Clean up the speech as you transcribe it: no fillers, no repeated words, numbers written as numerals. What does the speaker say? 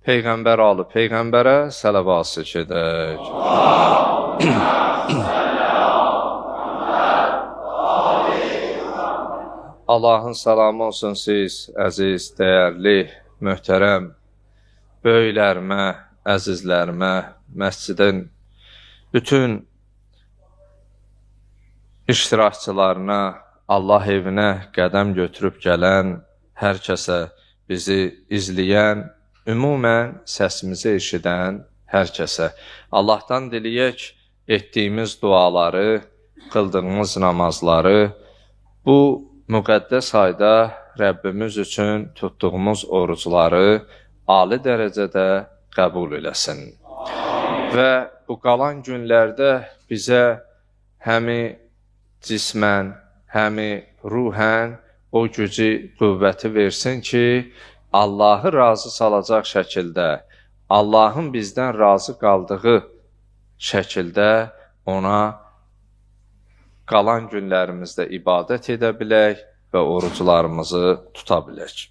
Peyğəmbər alı Peyğəmbərə sələvat edək. Allahın salamı olsun siz, əziz, dəyərli, möhtərəm, böyüklərimə, əzizlərimə, məscidin bütün iştirakçılarına, Allah evinə qədəm götürüb gələn hər kəsə, bizi izləyən, ümumən səsimizi eşidən hər kəsə. Allahdan diləyək etdiyimiz duaları, qıldığımız namazları, bu müqəddəs ayda Rəbbimiz üçün tutduğumuz orucları ali dərəcədə qəbul eləsin. Və bu qalan günlərdə bizə həmi cismən, həmi ruhən o gücü, qüvvəti versin ki, Allahı razı salacaq şəkildə, Allahın bizdən razı qaldığı şəkildə ona qalan günlərimizdə ibadət edə bilək və oruclarımızı tuta bilək.